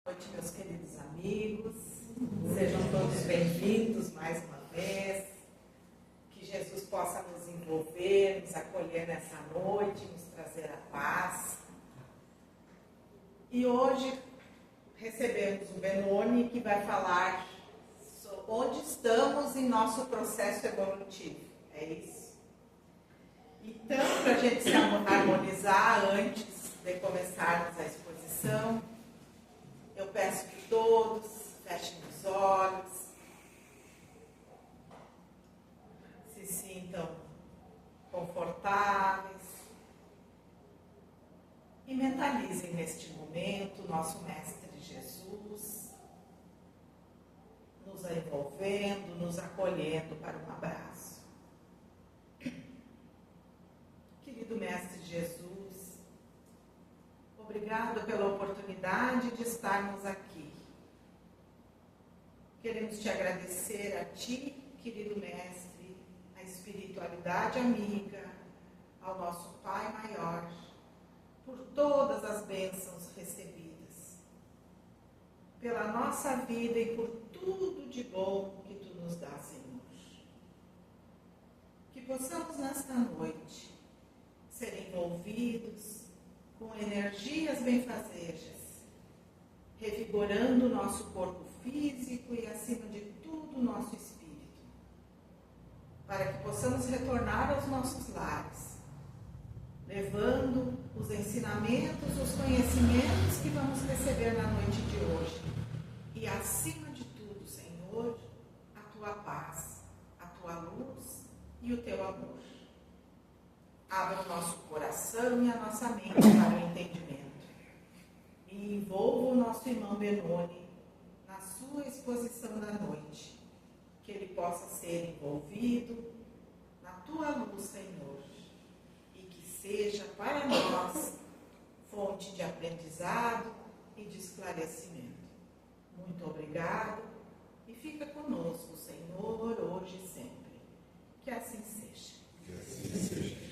Boa noite, meus queridos amigos. Sejam todos bem-vindos mais uma vez. Que Jesus possa nos envolver, nos acolher nessa noite, nos trazer a paz. E hoje recebemos o Benoni, que vai falar sobre onde estamos em nosso processo evolutivo. É isso? Então, para a gente se harmonizar antes de começarmos a exposição, eu peço que todos fechem os olhos, se sintam confortáveis e mentalizem neste momento o nosso Mestre Jesus, nos envolvendo, nos acolhendo para um abraço. Querido Mestre Jesus, obrigado pela oportunidade de estarmos aqui. Queremos te agradecer a ti, querido Mestre, à espiritualidade amiga, ao nosso Pai Maior, por todas as bênçãos recebidas, pela nossa vida e por tudo de bom que tu nos dás, Senhor. Que possamos nesta noite ser envolvidos com energias benfazejas, revigorando o nosso corpo físico e, acima de tudo, o nosso espírito, para que possamos retornar aos nossos lares, levando os ensinamentos, os conhecimentos que vamos receber na noite de hoje. E, acima de tudo, Senhor, a tua paz, a tua luz e o teu amor. Abra o nosso coração e a nossa mente para o entendimento. E envolva o nosso irmão Benoni na sua exposição da noite. Que ele possa ser envolvido na tua luz, Senhor. E que seja para nós fonte de aprendizado e de esclarecimento. Muito obrigado e fica conosco, Senhor, hoje e sempre. Que assim seja. Que assim seja.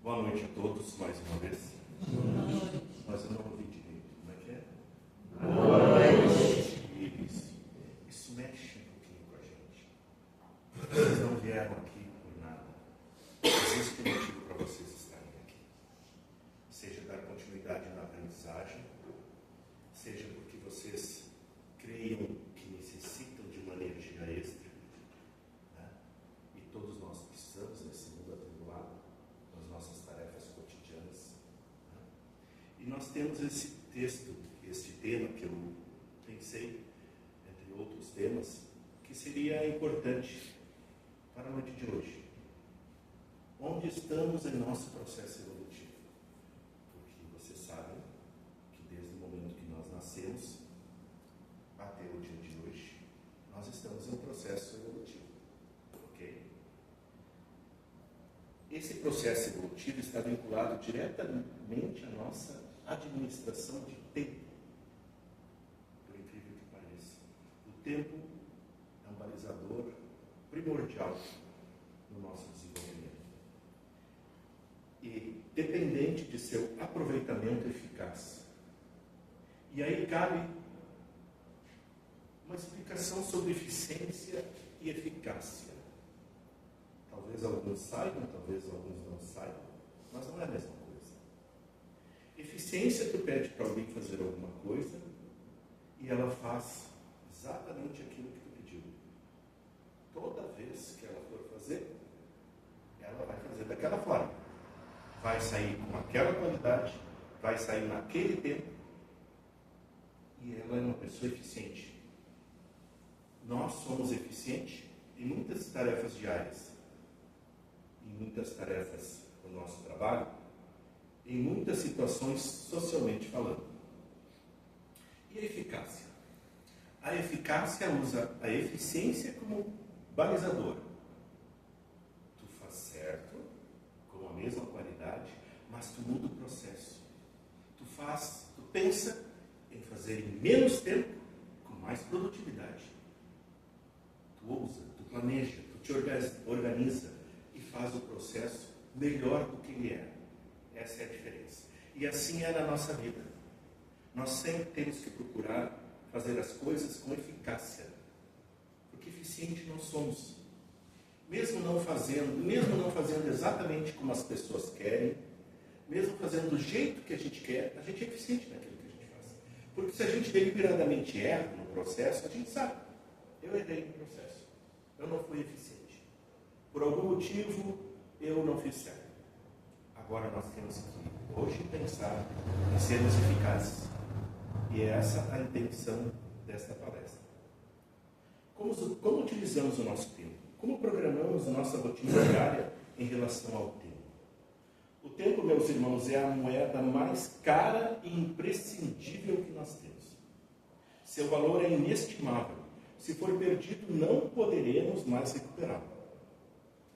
Boa noite a todos, mais uma vez. Boa noite. Mas eu não ouvi direito. Como é que é? Boa noite. Isso mexe um pouquinho com a gente. Vocês não vieram aqui por nada. Existe um motivo para vocês estarem aqui. Seja dar continuidade na aprendizagem, seja porque vocês creiam que necessitam de uma energia extra, né? E todos nós precisamos nesse mundo atribulado, nas nossas tarefas cotidianas, né? E nós temos esse texto, este tema que eu pensei, entre outros temas, que seria importante para a noite de hoje. Onde estamos em nosso processo evolutivo? Porque vocês sabem que desde o momento que nós nascemos até o dia de hoje, nós estamos em um processo evolutivo. Ok? Esse processo evolutivo está vinculado diretamente à nossa administração de tempo. Por incrível que pareça. O tempo é um balizador primordial no nosso desenvolvimento. E dependente de seu aproveitamento eficaz. E aí cabe uma explicação sobre eficiência e eficácia. Talvez alguns saibam, talvez alguns não saibam, mas não é a mesma coisa. Eficiência, tu pede para alguém fazer alguma coisa e ela faz exatamente aquilo que tu pediu. Toda vez que ela for fazer, ela vai fazer daquela forma. Vai sair com aquela qualidade, vai sair naquele tempo e ela é uma pessoa eficiente. Nós somos eficientes em muitas tarefas diárias, em muitas tarefas do nosso trabalho, em muitas situações socialmente falando. E a eficácia? A eficácia usa a eficiência como balizador. Tu faz certo, com a mesma qualidade, mas tu muda o processo. Tu pensa em fazer em menos tempo, com mais produtividade. Tu ousa, tu planeja, tu te organiza e faz o processo melhor do que ele é. Essa é a diferença. E assim é na nossa vida. Nós sempre temos que procurar fazer as coisas com eficácia. Porque eficiente nós somos. Mesmo não fazendo exatamente como as pessoas querem, mesmo fazendo do jeito que a gente quer, a gente é eficiente naquilo que a gente faz. Porque se a gente deliberadamente erra no processo, a gente sabe. Eu errei no processo. Eu não fui eficiente. Por algum motivo, eu não fiz certo. Agora nós temos que, hoje, pensar em sermos eficazes. E é essa a intenção desta palestra. Como utilizamos o nosso tempo? Como programamos a nossa rotina diária em relação ao tempo? O tempo, meus irmãos, é a moeda mais cara e imprescindível que nós temos. Seu valor é inestimável. Se for perdido, não poderemos mais recuperá-lo.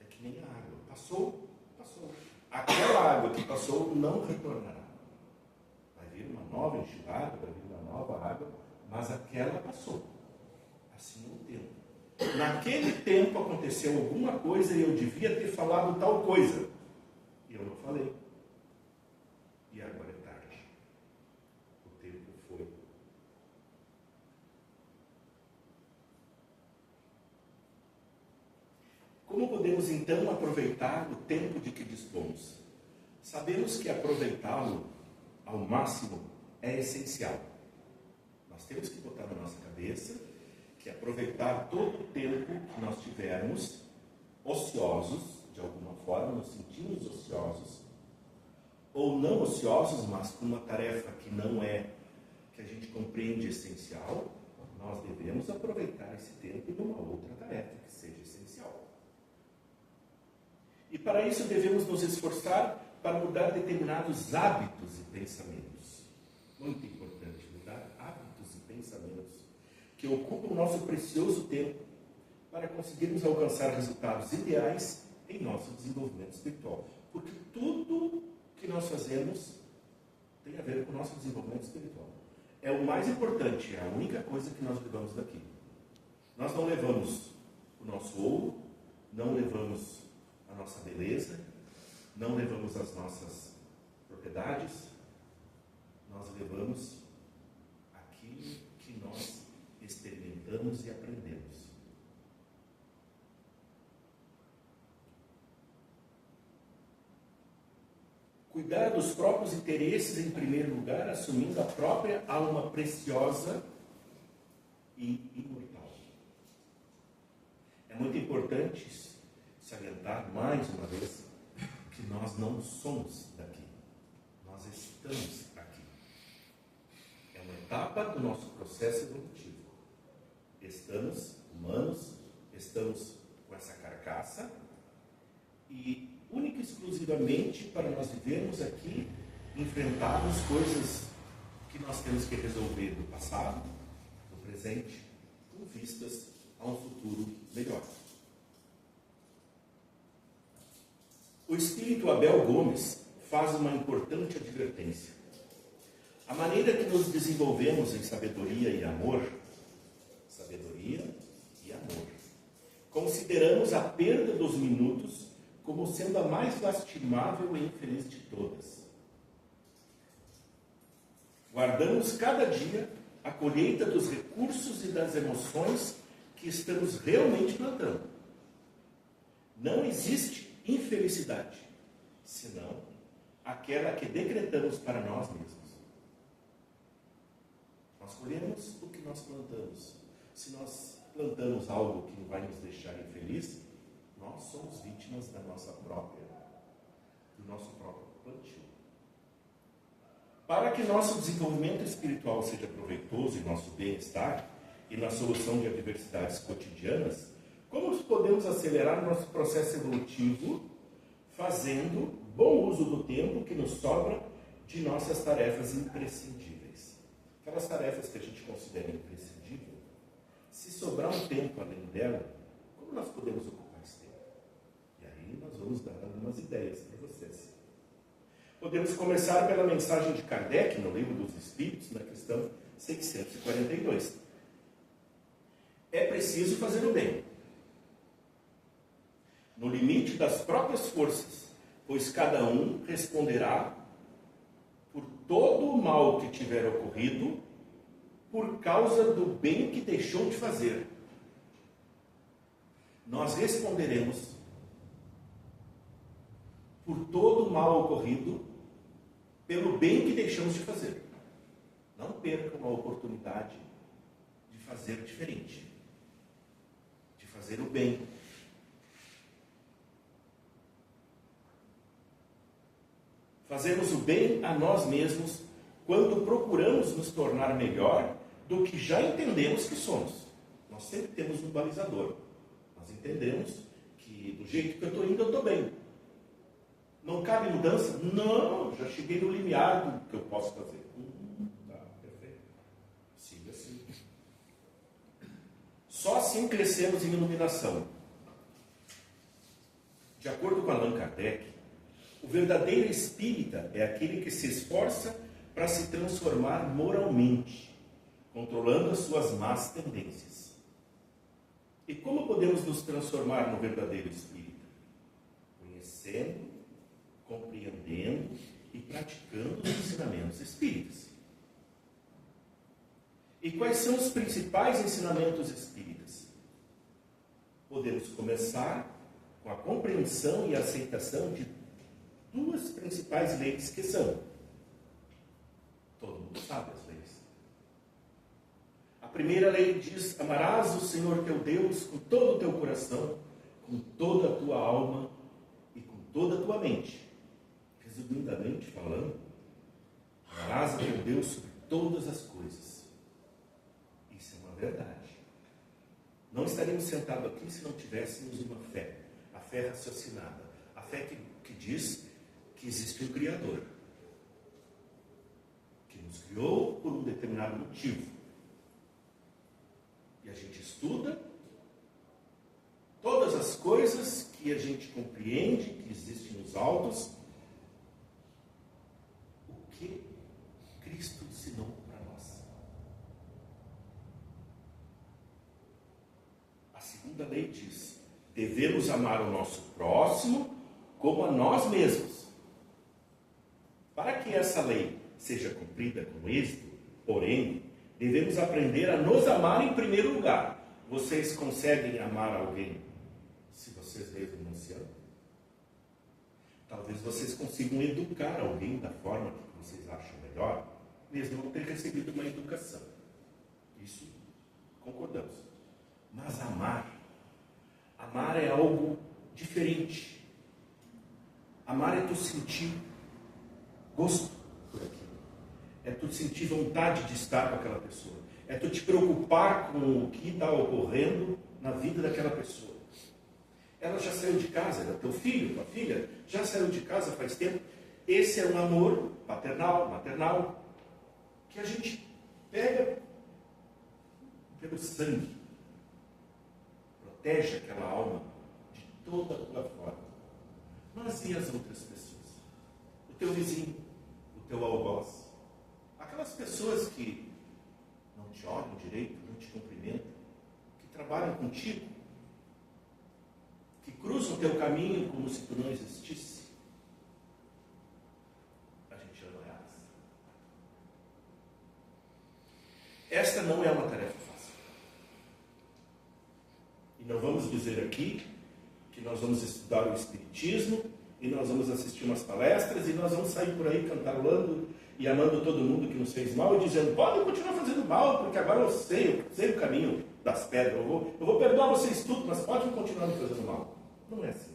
É que nem a água. Passou, passou. Aquela água que passou não retornará. Vai vir uma nova enxurrada, vai vir uma nova água, mas aquela passou. Assim é o tempo. Naquele tempo aconteceu alguma coisa e eu devia ter falado tal coisa. E eu não falei. E agora é tarde. O tempo foi. Como podemos então aproveitar o tempo de que dispomos? Sabemos que aproveitá-lo ao máximo é essencial. Nós temos que botar na nossa cabeça que aproveitar todo o tempo que nós tivermos ociosos, de alguma forma, nos sentimos ociosos, ou não ociosos, mas com uma tarefa que não é, que a gente compreende essencial, nós devemos aproveitar esse tempo numa outra tarefa que seja essencial. E para isso devemos nos esforçar para mudar determinados hábitos e pensamentos. Muito importante, mudar hábitos e pensamentos que ocupam o nosso precioso tempo para conseguirmos alcançar resultados ideais em nosso desenvolvimento espiritual. Porque tudo que nós fazemos tem a ver com o nosso desenvolvimento espiritual. É o mais importante, é a única coisa que nós levamos daqui. Nós não levamos o nosso ouro, não levamos a nossa beleza, não levamos as nossas propriedades, nós levamos aquilo que nós experimentamos e aprendemos. Cuidar dos próprios interesses em primeiro lugar, assumindo a própria alma preciosa e imortal. É muito importante salientar mais uma vez que nós não somos daqui, nós estamos aqui. É uma etapa do nosso processo evolutivo. Estamos humanos, estamos com essa carcaça e única e exclusivamente para nós vivermos aqui, enfrentarmos coisas que nós temos que resolver do passado, do presente, com vistas a um futuro melhor. O espírito Abel Gomes faz uma importante advertência. A maneira que nos desenvolvemos em sabedoria e amor, consideramos a perda dos minutos como sendo a mais lastimável e infeliz de todas. Guardamos cada dia a colheita dos recursos e das emoções que estamos realmente plantando. Não existe infelicidade, senão aquela que decretamos para nós mesmos. Nós colhemos o que nós plantamos. Se nós plantamos algo que vai nos deixar infeliz, nós somos vítimas do nosso próprio plantio. Para que nosso desenvolvimento espiritual seja proveitoso em nosso bem-estar e na solução de adversidades cotidianas, como podemos acelerar nosso processo evolutivo fazendo bom uso do tempo que nos sobra de nossas tarefas imprescindíveis? Aquelas tarefas que a gente considera imprescindível, se sobrar um tempo além dela, como nós podemos ocupar esse tempo? E aí nós vamos dar algumas ideias para vocês. Podemos começar pela mensagem de Kardec no Livro dos Espíritos, questão 642. É preciso fazer o bem, no limite das próprias forças, pois cada um responderá por todo o mal que tiver ocorrido por causa do bem que deixou de fazer. Nós responderemos por todo o mal ocorrido pelo bem que deixamos de fazer. Não percam a oportunidade de fazer diferente, de fazer o bem. Fazemos o bem a nós mesmos quando procuramos nos tornar melhor do que já entendemos que somos. Nós sempre temos um balizador. Nós entendemos que do jeito que eu estou indo, eu estou bem. Não cabe mudança? Não, já cheguei no limiar do que eu posso fazer. Tá, perfeito. Siga assim. Só assim crescemos em iluminação. De acordo com Allan Kardec, o verdadeiro espírita é aquele que se esforça para se transformar moralmente, controlando as suas más tendências. E como podemos nos transformar no verdadeiro espírita? Conhecendo, compreendendo e praticando os ensinamentos espíritas. E quais são os principais ensinamentos espíritas? Podemos começar com a compreensão e aceitação de duas principais leis que são. Todo mundo sabe as leis. A primeira lei diz: amarás o Senhor teu Deus com todo o teu coração, com toda a tua alma e com toda a tua mente. Resumidamente falando, amarás a teu Deus sobre todas as coisas. Isso é uma verdade. Não estaríamos sentados aqui se não tivéssemos uma fé. A fé raciocinada. A fé que diz que existe um Criador, que nos criou por um determinado motivo. E a gente estuda todas as coisas que a gente compreende, que existem nos autos. O que Cristo ensinou para nós. A segunda lei diz: devemos amar o nosso próximo como a nós mesmos. Para que essa lei seja cumprida com êxito, porém, devemos aprender a nos amar em primeiro lugar. Vocês conseguem amar alguém se vocês mesmos não se amam? Talvez vocês consigam educar alguém da forma que vocês acham melhor, mesmo não ter recebido uma educação. Isso concordamos. Mas amar é algo diferente. Amar é tu sentir gosto por aquilo. É tu sentir vontade de estar com aquela pessoa. É tu te preocupar com o que está ocorrendo na vida daquela pessoa. Ela já saiu de casa, era teu filho, tua filha, já saiu de casa faz tempo. Esse é um amor paternal, maternal, que a gente pega pelo sangue. Protege aquela alma de toda a tua forma. Mas e as outras pessoas? O teu vizinho, o teu algoz, aquelas pessoas que não te olham direito, não te cumprimentam, que trabalham contigo, que cruzam o teu caminho como se tu não existisse. A gente ama elas. Esta não é uma tarefa fácil. E não vamos dizer aqui que nós vamos estudar o Espiritismo e nós vamos assistir umas palestras e nós vamos sair por aí cantarolando e amando todo mundo que nos fez mal e dizendo: podem continuar fazendo mal, porque agora eu sei o caminho das pedras, eu vou perdoar vocês tudo, mas podem continuar me fazendo mal. Não é assim.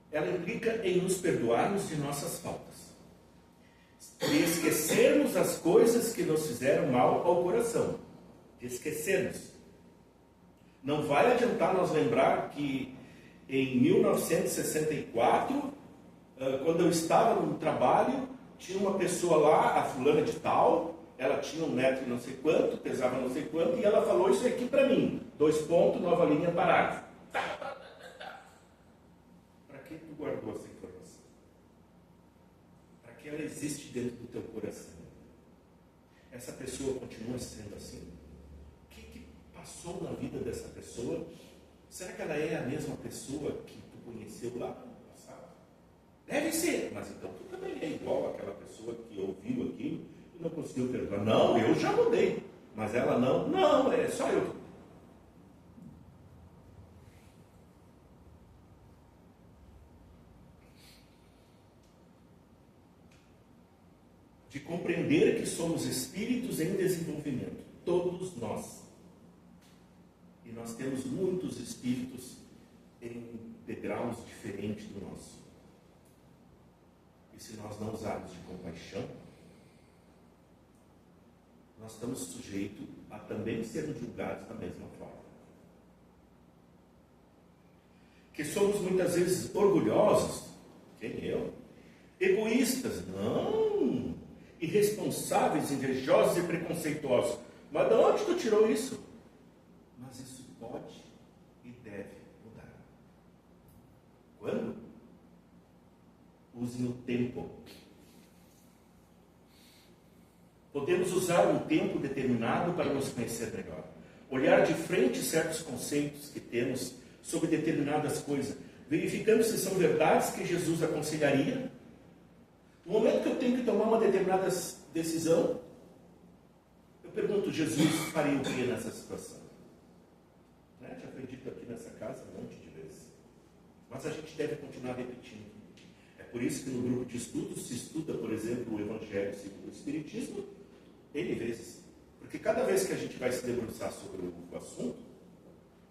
Ela implica em nos perdoarmos de nossas faltas, de esquecermos as coisas que nos fizeram mal ao coração, de esquecermos. Não vai adiantar nós lembrar que em 1964, quando eu estava no trabalho, tinha uma pessoa lá, a fulana de tal, ela tinha 1 metro e não sei quanto, pesava não sei quanto, e ela falou isso aqui para mim. 2 pontos, nova linha, parágrafo. Para que tu guardou essa informação? Para que ela existe dentro do teu coração. Essa pessoa continua sendo assim? O que passou na vida dessa pessoa? Será que ela é a mesma pessoa que tu conheceu lá no passado? Deve ser, mas então tu também é igual àquela pessoa que ouviu aquilo e não conseguiu perdoar. Não, eu já mudei, mas ela não. Não, é só eu que... De compreender que somos espíritos em desenvolvimento, todos nós. E nós temos muitos espíritos em degraus diferentes do nosso. E se nós não usarmos de compaixão, nós estamos sujeitos a também sermos julgados da mesma forma. Que somos muitas vezes orgulhosos, quem eu? Egoístas, não! Irresponsáveis, invejosos e preconceituosos. Mas de onde tu tirou isso? Mas isso pode e deve mudar. Quando? Use o tempo. Podemos usar um tempo determinado para nos conhecer melhor. Olhar de frente certos conceitos que temos sobre determinadas coisas, verificando se são verdades que Jesus aconselharia. No momento que eu tenho que tomar uma determinada decisão, eu pergunto, Jesus faria o que nessa situação? Né? Já foi dito aqui nessa casa um monte de vezes. Mas a gente deve continuar repetindo. É por isso que no grupo de estudos se estuda, por exemplo, o Evangelho segundo o Espiritismo, N vezes. Porque cada vez que a gente vai se debruçar sobre o assunto,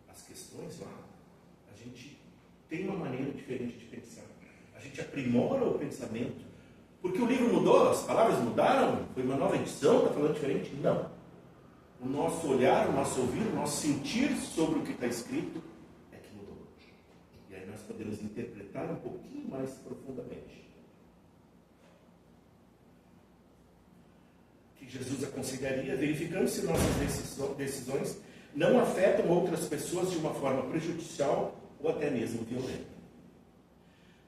as questões lá, a gente tem uma maneira diferente de pensar. A gente aprimora o pensamento. Porque o livro mudou, as palavras mudaram, foi uma nova edição, está falando diferente? Não. O nosso olhar, o nosso ouvir, o nosso sentir sobre o que está escrito é que mudou. E aí nós podemos interpretar um pouquinho mais profundamente. Que Jesus aconselharia, verificando se nossas decisões não afetam outras pessoas de uma forma prejudicial ou até mesmo violenta.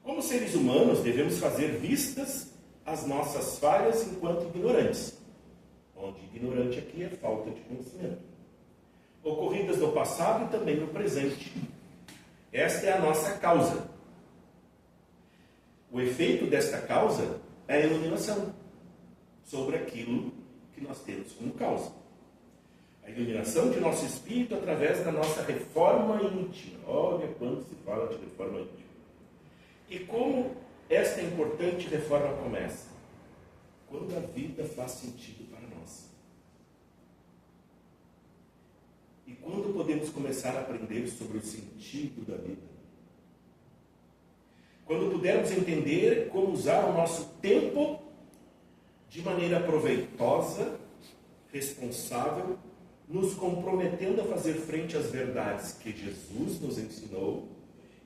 Como seres humanos, devemos fazer vistas as nossas falhas enquanto ignorantes, onde ignorante aqui é falta de conhecimento, ocorridas no passado e também no presente. Esta é a nossa causa. O efeito desta causa é a iluminação sobre aquilo que nós temos como causa. A iluminação de nosso espírito através da nossa reforma íntima. Olha quando se fala de reforma íntima. E como esta importante reforma começa? Quando a vida faz sentido para nós. E quando podemos começar a aprender sobre o sentido da vida? Quando pudermos entender como usar o nosso tempo de maneira proveitosa, responsável, nos comprometendo a fazer frente às verdades que Jesus nos ensinou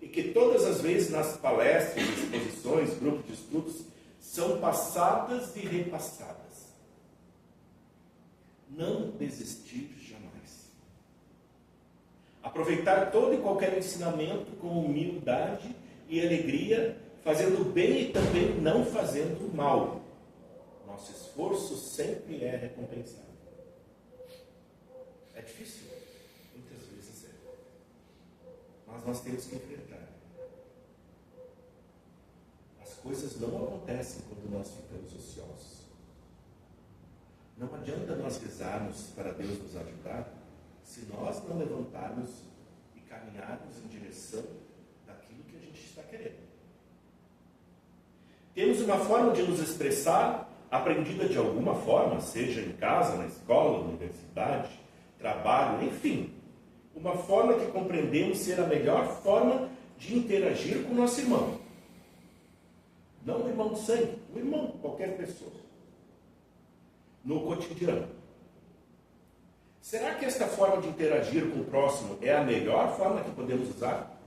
e que todas as vezes nas palestras, exposições, grupos de estudos, são passadas e repassadas. Não desistir jamais. Aproveitar todo e qualquer ensinamento com humildade e alegria, fazendo bem e também não fazendo mal. Nosso esforço sempre é recompensado. É difícil? Muitas vezes é. Mas nós temos que enfrentar. As coisas não acontecem quando nós ficamos ociosos. Não adianta nós rezarmos para Deus nos ajudar se nós não levantarmos e caminharmos em direção daquilo que a gente está querendo. Temos uma forma de nos expressar aprendida de alguma forma, seja em casa, na escola, na universidade, trabalho, enfim. Uma forma que compreendemos ser a melhor forma de interagir com o nosso irmão. Não um irmão de sangue, um irmão, qualquer pessoa. No cotidiano. Será que esta forma de interagir com o próximo é a melhor forma que podemos usar?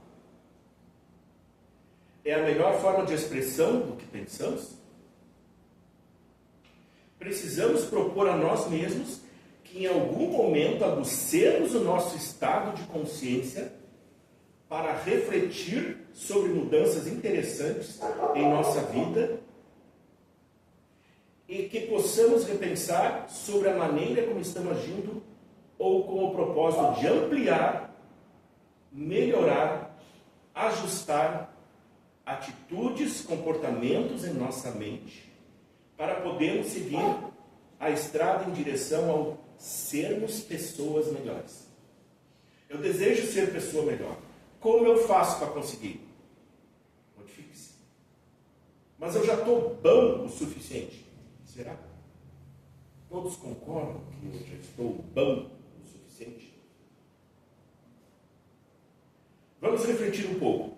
É a melhor forma de expressão do que pensamos? Precisamos propor a nós mesmos que em algum momento aguçemos o nosso estado de consciência para refletir sobre mudanças interessantes em nossa vida e que possamos repensar sobre a maneira como estamos agindo ou com o propósito de ampliar, melhorar, ajustar atitudes, comportamentos em nossa mente para podermos seguir a estrada em direção ao sermos pessoas melhores. Eu desejo ser pessoa melhor. Como eu faço para conseguir? Modifique-se. Mas eu já estou bom o suficiente. Será? Todos concordam que eu já estou bom o suficiente? Vamos refletir um pouco.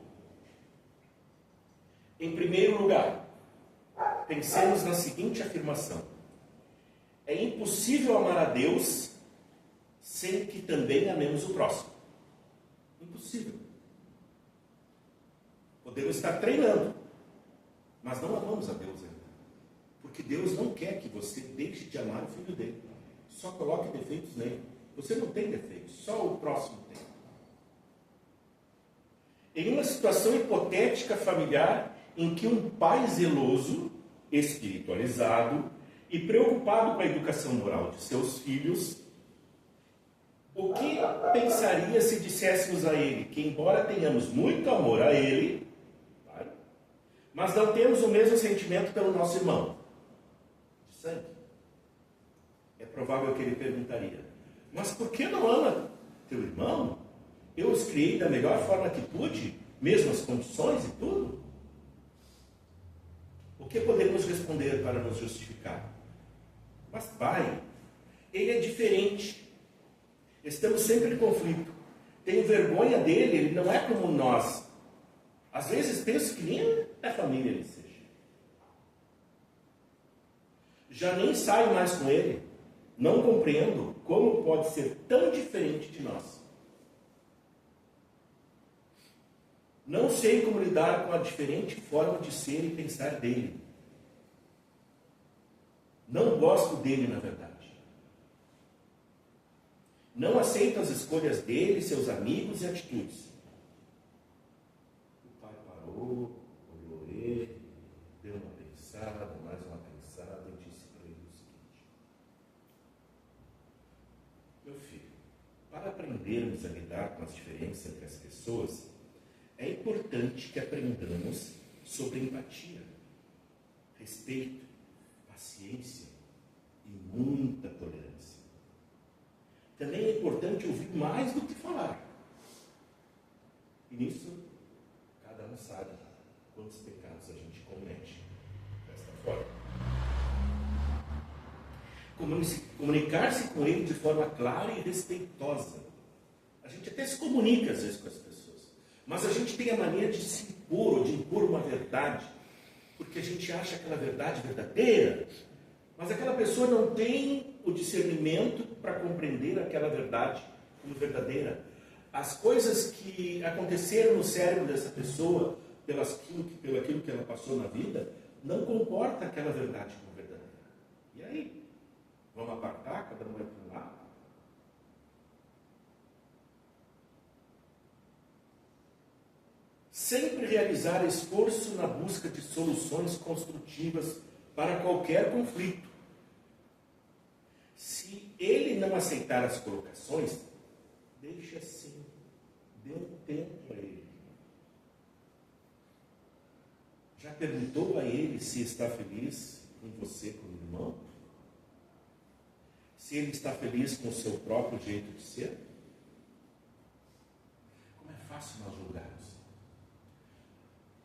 Em primeiro lugar, pensemos na seguinte afirmação: é impossível amar a Deus sem que também amemos o próximo. Impossível. Podemos estar treinando, mas não amamos a Deus ainda. Porque Deus não quer que você deixe de amar o filho dele. Só coloque defeitos nele. Você não tem defeitos, só o próximo tem. Em uma situação hipotética familiar em que um pai zeloso, espiritualizado e preocupado com a educação moral de seus filhos, o que pensaria se disséssemos a ele que, embora tenhamos muito amor a ele, mas não temos o mesmo sentimento pelo nosso irmão de sangue? É provável que ele perguntaria: mas por que não ama teu irmão? Eu os criei da melhor forma que pude, mesmas condições e tudo. O que podemos responder para nos justificar? Mas pai, ele é diferente. Estamos sempre em conflito. Tenho vergonha dele, ele não é como nós. Às vezes penso que nem a família ele seja. Já nem saio mais com ele. Não compreendo como pode ser tão diferente de nós. Não sei como lidar com a diferente forma de ser e pensar dele. Não gosto dele, na verdade. Não aceito as escolhas dele, seus amigos e atitudes. O pai parou, olhou ele, deu uma pensada, mais uma pensada e disse para ele o seguinte: meu filho, para aprendermos a lidar com as diferenças entre as pessoas, é importante que aprendamos sobre empatia, respeito, paciência e muita tolerância. Também é importante ouvir mais do que falar. E nisso, cada um sabe quantos pecados a gente comete desta forma. Comunicar-se com ele de forma clara e respeitosa. A gente até se comunica às vezes com as pessoas, mas a gente tem a mania de se impor ou de impor uma verdade, porque a gente acha aquela verdade verdadeira, mas aquela pessoa não tem o discernimento para compreender aquela verdade como verdadeira. As coisas que aconteceram no cérebro dessa pessoa, pelo aquilo que ela passou na vida, não comporta aquela verdade como verdadeira. E aí? Vamos apartar? Cada um vai para um lado? Sempre realizar esforço na busca de soluções construtivas para qualquer conflito. Se ele não aceitar as colocações, deixe assim, dê um tempo a ele. Já perguntou a ele se está feliz com você como irmão? Se ele está feliz com o seu próprio jeito de ser? Como é fácil nós julgarmos.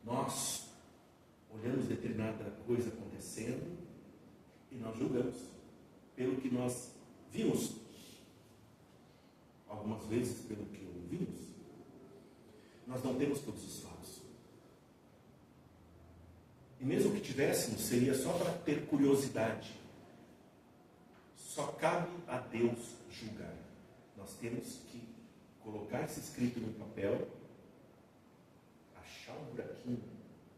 Nós olhamos determinada coisa acontecendo e nós julgamos pelo que nós vimos, algumas vezes pelo que ouvimos. Nós não temos todos os fatos. E mesmo que tivéssemos, seria só para ter curiosidade. Só cabe a Deus julgar. Nós temos que colocar esse escrito no papel, achar um buraquinho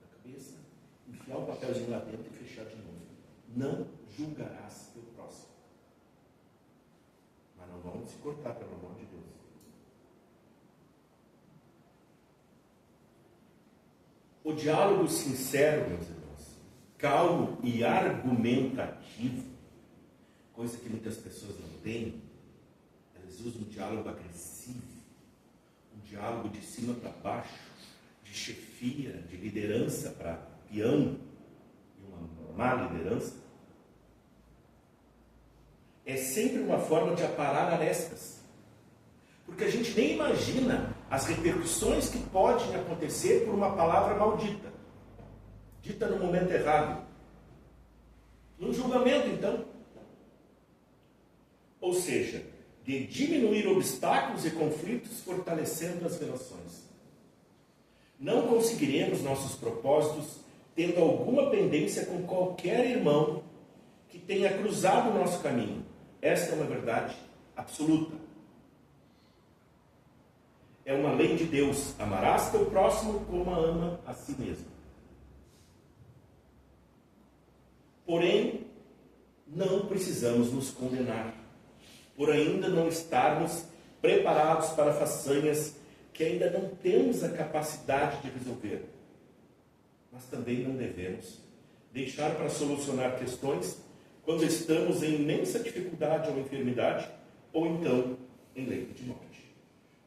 na cabeça, enfiar o papelzinho lá dentro e fechar de novo. Não julgarás teu próximo. Mas não vamos se cortar, pelo amor de Deus. O diálogo sincero, meus irmãos, calmo e argumentativo, coisa que muitas pessoas não têm. Elas usam um diálogo agressivo, um diálogo de cima para baixo, de chefia, de liderança para peão, e uma má liderança. É sempre uma forma de aparar arestas, porque a gente nem imagina as repercussões que podem acontecer por uma palavra maldita, dita no momento errado. Num julgamento, então. Ou seja, de diminuir obstáculos e conflitos, fortalecendo as relações. Não conseguiremos nossos propósitos tendo alguma pendência com qualquer irmão que tenha cruzado o nosso caminho. Esta é uma verdade absoluta. É uma lei de Deus. Amarás teu próximo como ama a si mesmo. Porém, não precisamos nos condenar por ainda não estarmos preparados para façanhas que ainda não temos a capacidade de resolver. Mas também não devemos deixar para solucionar questões quando estamos em imensa dificuldade ou enfermidade, ou então em leito de morte.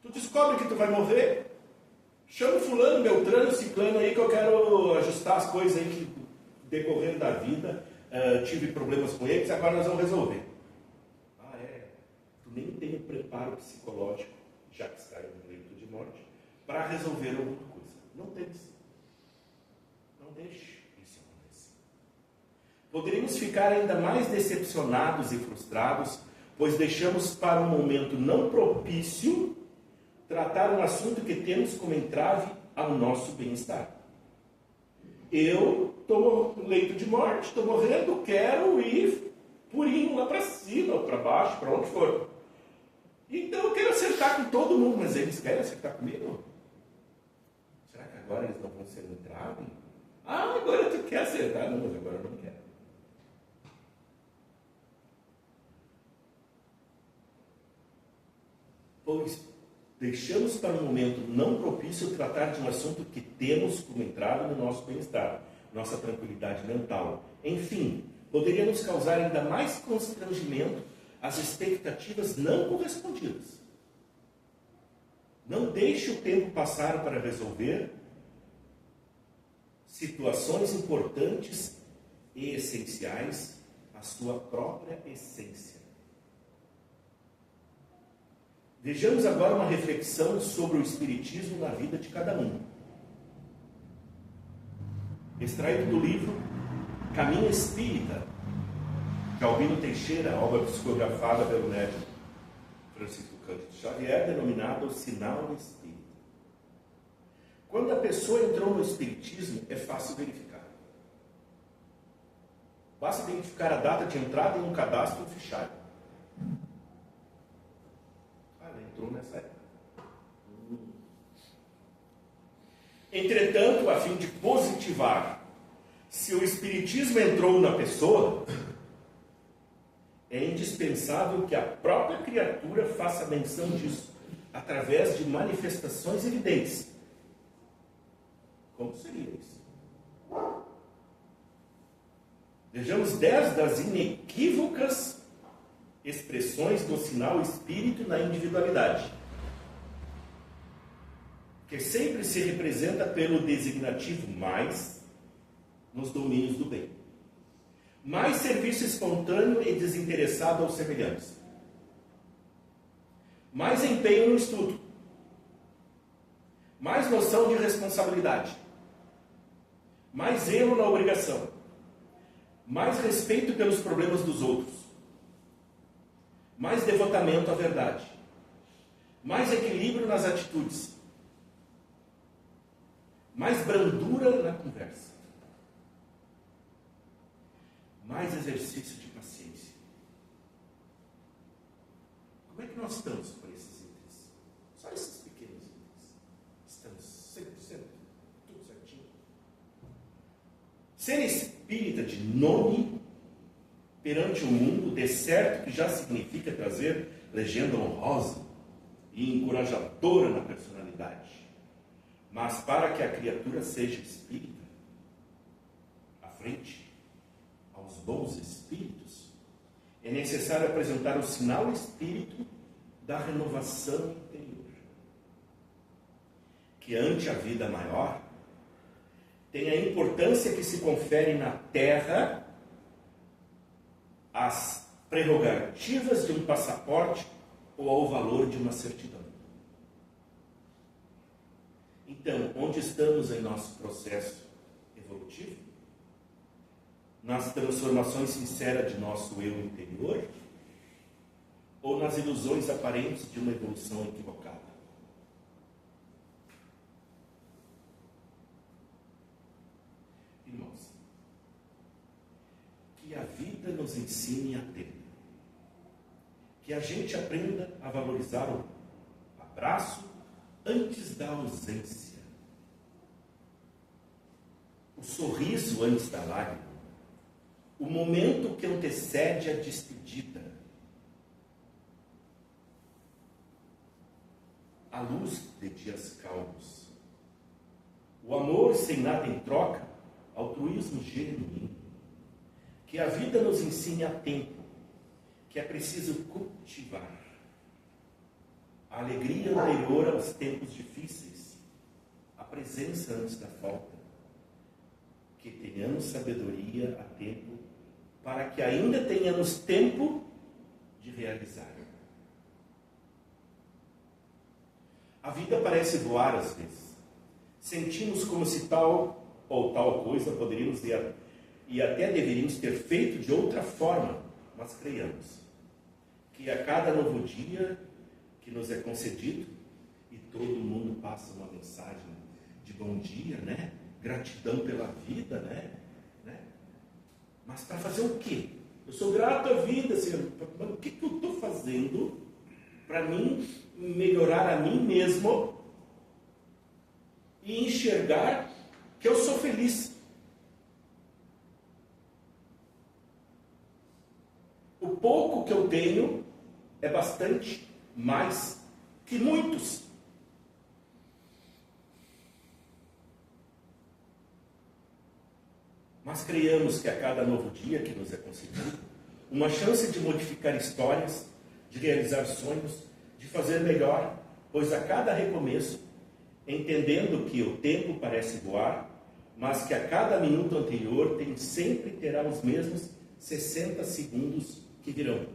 Tu descobre que tu vai morrer, chama fulano, beltrano, ciclano aí que eu quero ajustar as coisas aí que decorrer da vida, tive problemas com eles, agora nós vamos resolver. Tu nem tem o preparo psicológico, já que está em leito de morte, para resolver alguma coisa. Não tens. Não deixe isso acontecer. Poderíamos ficar ainda mais decepcionados e frustrados, pois deixamos para um momento não propício tratar um assunto que temos como entrave ao nosso bem-estar. Eu estou no leito de morte, estou morrendo, quero ir purinho lá para cima, ou para baixo, para onde for. Então eu quero acertar com todo mundo, mas eles querem acertar comigo? Será que agora eles não vão ser um entrave? Ah, agora tu quer acertar? Não, mas agora eu não quero. Pois deixamos para um momento não propício tratar de um assunto que temos como entrave no nosso bem-estar, nossa tranquilidade mental. Enfim, poderia nos causar ainda mais constrangimento as expectativas não correspondidas. Não deixe o tempo passar para resolver situações importantes e essenciais à sua própria essência. Vejamos agora uma reflexão sobre o Espiritismo na vida de cada um. Extraído do livro Caminho Espírita, de Albino Teixeira, obra psicografada pelo médico Francisco Cândido Xavier, denominado Sinal Espírita. Quando a pessoa entrou no Espiritismo, é fácil verificar. Basta identificar a data de entrada em um cadastro ou fichário. Ela entrou nessa época. Entretanto, a fim de positivar se o Espiritismo entrou na pessoa, é indispensável que a própria criatura faça menção disso, através de manifestações evidentes. Como seria isso? Vejamos 10 das inequívocas expressões do sinal espírito na individualidade, que sempre se representa pelo designativo mais nos domínios do bem. Mais serviço espontâneo e desinteressado aos semelhantes. Mais empenho no estudo. Mais noção de responsabilidade. Mais zelo na obrigação. Mais respeito pelos problemas dos outros. Mais devotamento à verdade. Mais equilíbrio nas atitudes. Mais brandura na conversa. Mais exercício de paciência. Como é que nós estamos por esses itens? Só esses pequenos itens. Estamos 100%, tudo certinho. Ser espírita de nome perante o mundo, de certo que já significa trazer legenda honrosa e encorajadora na personalidade. Mas para que a criatura seja espírita, à frente, bons espíritos, é necessário apresentar o sinal espírito da renovação interior, que ante a vida maior tem a importância que se confere na Terra às prerrogativas de um passaporte ou ao valor de uma certidão. Então, onde estamos em nosso processo evolutivo? Nas transformações sinceras de nosso eu interior? Ou nas ilusões aparentes de uma evolução equivocada? Irmãos, que a vida nos ensine a ter. Que a gente aprenda a valorizar o abraço antes da ausência. O sorriso antes da lágrima. O momento que antecede a despedida. A luz de dias calmos. O amor sem nada em troca, altruísmo genuíno. Que a vida nos ensine a tempo, que é preciso cultivar. A alegria anterior aos tempos difíceis, a presença antes da falta. Que tenhamos sabedoria a tempo, para que ainda tenhamos tempo de realizar. A vida parece voar às vezes. Sentimos como se tal ou tal coisa poderíamos e até deveríamos ter feito de outra forma, mas creiamos que a cada novo dia que nos é concedido, e todo mundo passa uma mensagem de bom dia, né? Gratidão pela vida, né? Mas para fazer o quê? Eu sou grato à vida, Senhor. Mas o que eu estou fazendo para mim melhorar a mim mesmo e enxergar que eu sou feliz? O pouco que eu tenho é bastante mais que muitos. Mas creiamos que a cada novo dia que nos é concedido, uma chance de modificar histórias, de realizar sonhos, de fazer melhor, pois a cada recomeço, entendendo que o tempo parece voar, mas que a cada minuto anterior sempre terá os mesmos 60 segundos que virão.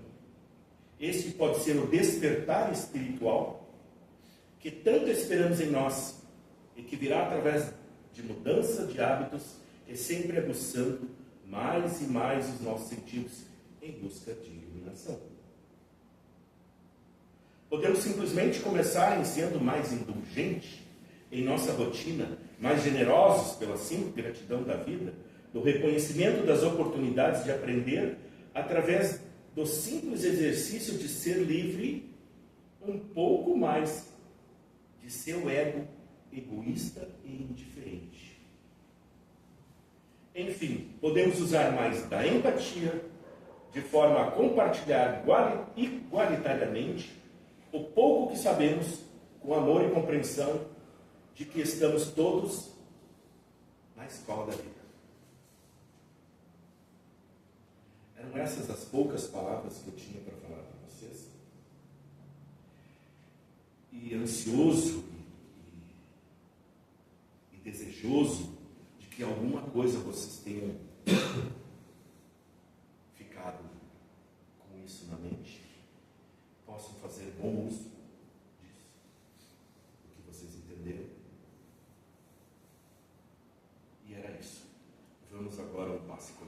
Este pode ser o despertar espiritual que tanto esperamos em nós e que virá através de mudança de hábitos e sempre aguçando mais e mais os nossos sentidos em busca de iluminação. Podemos simplesmente começar em sendo mais indulgentes em nossa rotina, mais generosos pela simples gratidão da vida, do reconhecimento das oportunidades de aprender através do simples exercício de ser livre, um pouco mais de seu ego egoísta e indiferente. Enfim, podemos usar mais da empatia, de forma a compartilhar igualitariamente o pouco que sabemos, com amor e compreensão de que estamos todos na escola da vida. Eram essas as poucas palavras que eu tinha para falar para vocês. E ansioso e desejoso de que alguma coisa vocês tenham ficado com isso na mente, possam fazer bom uso disso, do que vocês entenderam. E era isso. Vamos agora ao passe coletivo.